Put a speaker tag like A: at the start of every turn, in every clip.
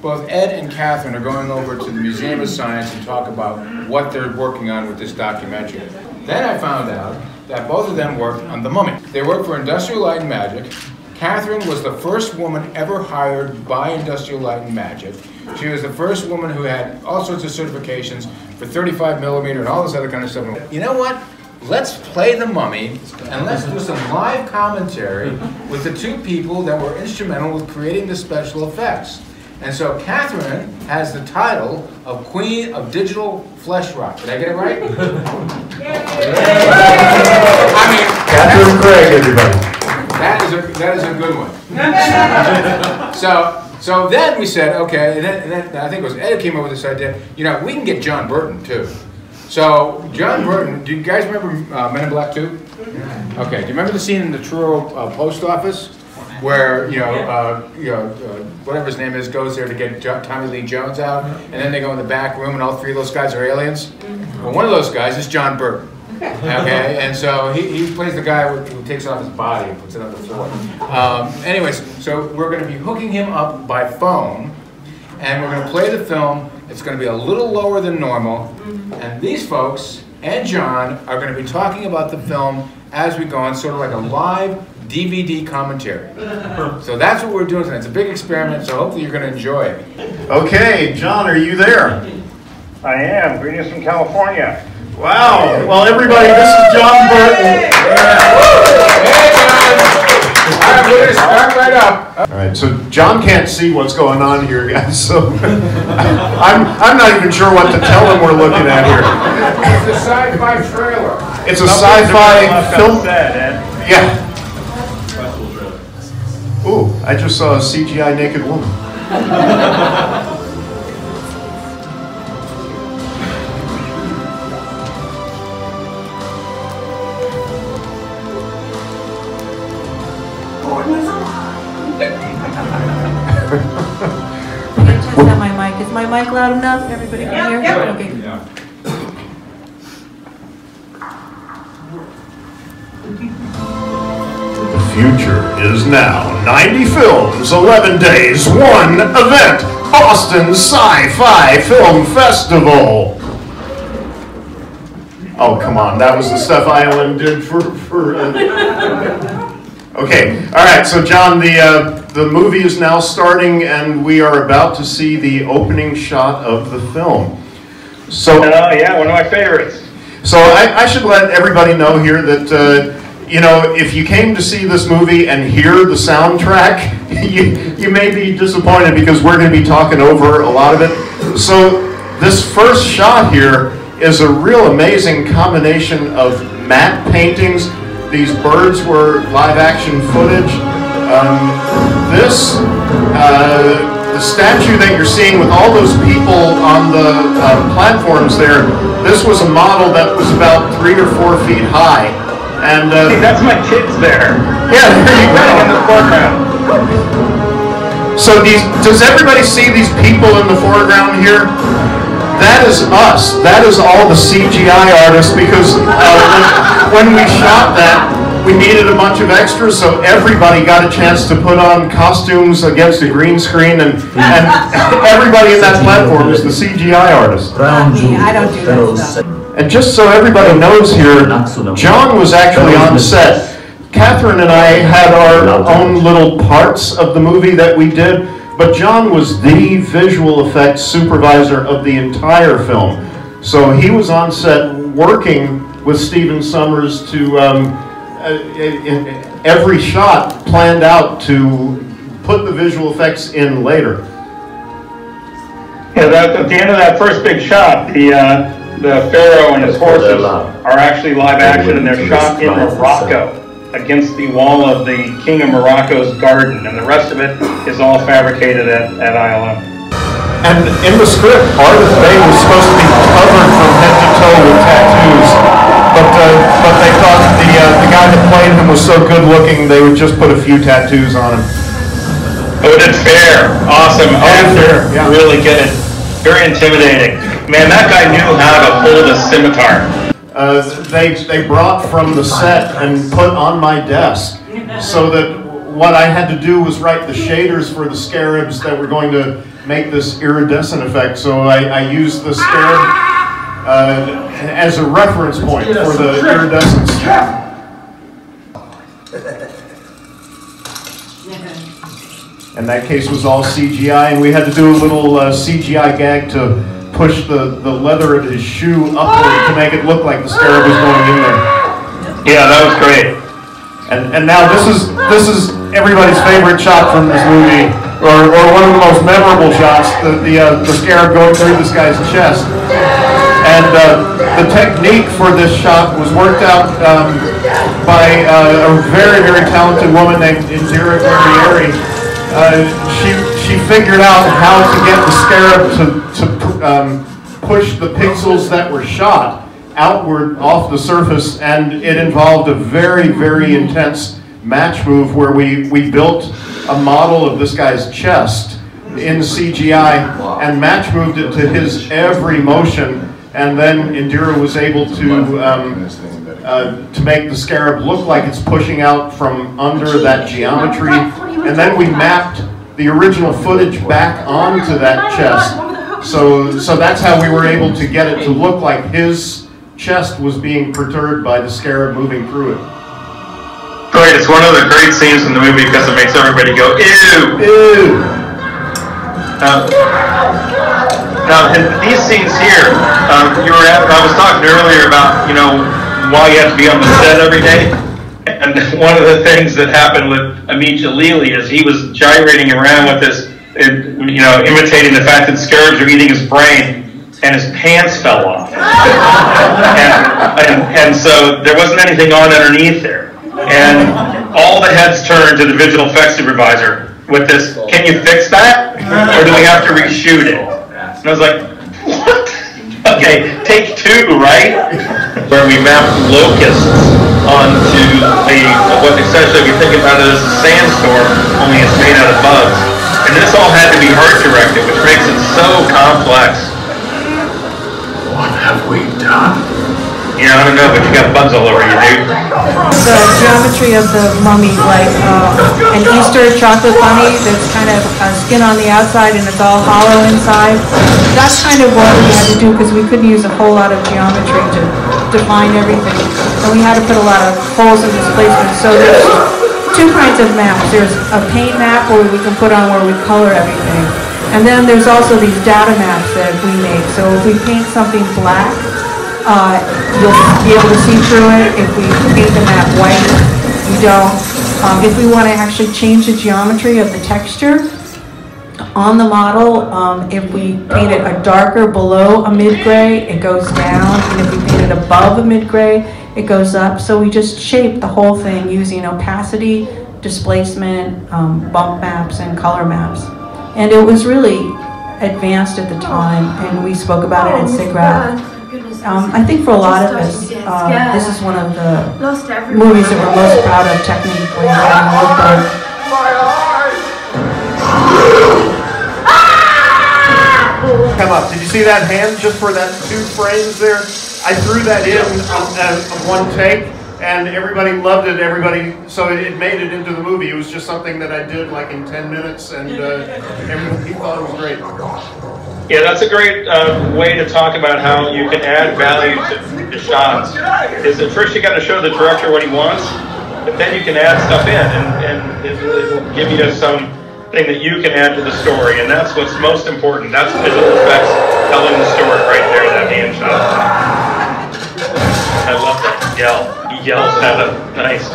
A: both Ed and Catherine are going over to the Museum of Science and talk about what they're working on with this documentary. Then I found out that both of them worked on The Mummy. They worked for Industrial Light and Magic. Catherine was the first woman ever hired by Industrial Light and Magic. She was the first woman who had all sorts of certifications for 35mm and all this other kind of stuff. You know what? Let's play The Mummy and let's do some live commentary with the two people that were instrumental with creating the special effects. And so Catherine has the title of Queen of Digital Flesh Rock. Did I get it right? I mean,
B: Catherine Craig, everybody.
A: That is a good one. So then we said, okay, and then I think it was Ed who came up with this idea, you know, we can get John Berton too. So John Berton, do you guys remember Men in Black 2? Okay, do you remember the scene in the Truro post office where, whatever his name is, goes there to get Tommy Lee Jones out, and then they go in the back room and all three of those guys are aliens? Well, one of those guys is John Berton. Okay, and so he plays the guy who takes off his body and puts it on the floor. Anyways, so we're going to be hooking him up by phone, and we're going to play the film. It's going to be a little lower than normal, and these folks and John are going to be talking about the film as we go on, sort of like a live DVD commentary. So that's what we're doing tonight. It's a big experiment, so hopefully you're going to enjoy it.
B: Okay, John, are you there?
C: I am. Greetings from California.
B: Wow. Well, everybody, this is John Berton.
A: Hey, John. All right, we're going to start right up.
B: All right, so John can't see what's going on here, guys, so I'm not even sure what to tell him we're looking at here.
A: It's a sci-fi trailer.
B: It's a sci-fi film. Yeah. Ooh, I just saw a CGI naked woman.
D: Test out my mic. Is my mic loud enough? Everybody can hear?
A: Yep.
D: Okay.
A: Yeah.
B: The future is now. 90 films, 11 days, 1 event. Austin Sci-Fi Film Festival. Oh, come on. That was the stuff ILM did for Okay. All right. So, John, the movie is now starting, and we are about to see the opening shot of the film. So,
C: yeah, one of my favorites.
B: So I should let everybody know here that, if you came to see this movie and hear the soundtrack, you may be disappointed because we're going to be talking over a lot of it. So this first shot here is a real amazing combination of matte paintings. These birds were live action footage. The statue that you're seeing with all those people on the platforms there, this was a model that was about 3 or 4 feet high. And
C: that's my kids there.
B: Yeah, there you go.
C: In the foreground.
B: So does everybody see these people in the foreground here? That is us. That is all the CGI artists, because when we shot that, we needed a bunch of extras, so everybody got a chance to put on costumes against a green screen, and everybody in that platform is the CGI artist.
D: I don't do that stuff.
B: And just so everybody knows here, John was actually on set. Catherine and I had our own little parts of the movie that we did, but John was the visual effects supervisor of the entire film. So he was on set working with Stephen Sommers to every shot planned out to put the visual effects in later.
C: Yeah, at the end of that first big shot, the pharaoh and his horses are actually live action, and they're shot in Morocco against the wall of the King of Morocco's garden, and the rest of it is all fabricated at ILM.
B: And in the script, Arthur Bay was supposed to be covered from head to toe with tattoos, but they thought the guy that played him was so good looking they would just put a few tattoos on him.
C: Oh, that's fair. Awesome. Actor.
B: Yeah.
C: Really good. Very intimidating. Man, that guy knew how to hold a scimitar.
B: They brought from the set and put on my desk so that what I had to do was write the shaders for the scarabs that were going to make this iridescent effect. So I used the scarab as a reference point for the iridescence. And that case was all CGI, and we had to do a little CGI gag to push the leather of his shoe upward to make it look like the scarab was going in there.
C: Yeah, that was great.
B: And now this is everybody's favorite shot from this movie, or one of the most memorable shots, the scarab going through this guy's chest. And the technique for this shot was worked out by a very, very talented woman named Indira Guerrieri. She figured out how to get the scarab to push the pixels that were shot outward off the surface, and it involved a very, very intense match move where we built a model of this guy's chest in CGI and match moved it to his every motion, and then Indira was able to make the scarab look like it's pushing out from under that geometry, and then we mapped the original footage back onto that chest. So that's how we were able to get it to look like his chest was being perturbed by the scarab moving through it.
C: Great, it's one of the great scenes in the movie because it makes everybody go, ew!
B: Ew!
C: Now, in these scenes here, I was talking earlier about, why you have to be on the set every day. And one of the things that happened with Amit Jalili is he was gyrating around with this, imitating the fact that scarabs are eating his brain, and his pants fell off. and so there wasn't anything on underneath there. And all the heads turned to the visual effects supervisor with this, can you fix that? Or do we have to reshoot it? And I was like, what? Okay, take two, right? Where we mapped locusts onto what essentially we think about it as a sandstorm, only it's made out of bugs. And this all had to be art directed, which makes it so complex.
E: What have we done?
C: Yeah, I don't know, but you got bugs all over you, dude.
D: The geometry of the mummy, like an Easter chocolate bunny that's kind of skin on the outside and it's all hollow inside. That's kind of what we had to do because we couldn't use a whole lot of geometry to define everything. And we had to put a lot of holes in displacement. So there's two kinds of maps. There's a paint map where we can put on where we color everything. And then there's also these data maps that we make. So if we paint something black, you'll be able to see through it. If we paint the map white, you don't. If we want to actually change the geometry of the texture on the model, if we paint it a darker below a mid-gray, it goes down. And if we paint it above a mid-gray, it goes up. So we just shape the whole thing using opacity, displacement, bump maps, and color maps. And it was really advanced at the time, and we spoke about it at SIGGRAPH. I think for a lot of us, this is one of the movies that we're most proud of technically.
B: Come up. Did you see that hand just for that 2 frames there? I threw that in on one take, and everybody loved it. So it made it into the movie. It was just something that I did like in 10 minutes, and everybody thought it was great.
C: Yeah, that's a great way to talk about how you can add value to the shots. Is that first you got to show the director what he wants, but then you can add stuff in, and it will give you something that you can add to the story, and that's what's most important. That's visual effects telling the story right there, that hand shot. I love that yell. He yells at him. Nice.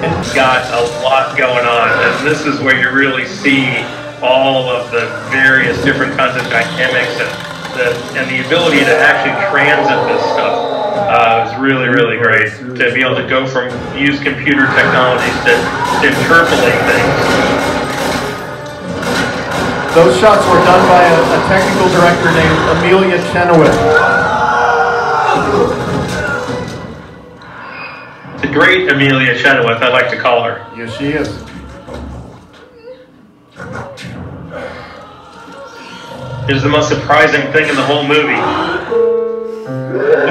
C: It's got a lot going on, and this is where you really see all of the various different kinds of dynamics and the ability to actually transit this stuff is really, really great. To be able to go from use computer technologies to interpolate things.
B: Those shots were done by a technical director named Amelia Chenoweth.
C: The great Amelia Chenoweth, I like to call her.
B: Yes, she is.
C: Is the most surprising thing in the whole movie.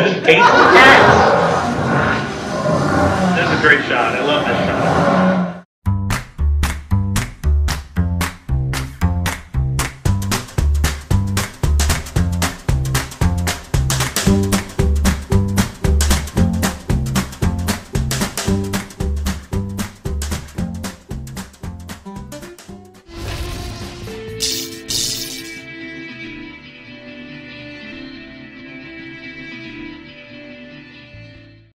C: He hates cats. This is a great shot. I love this shot.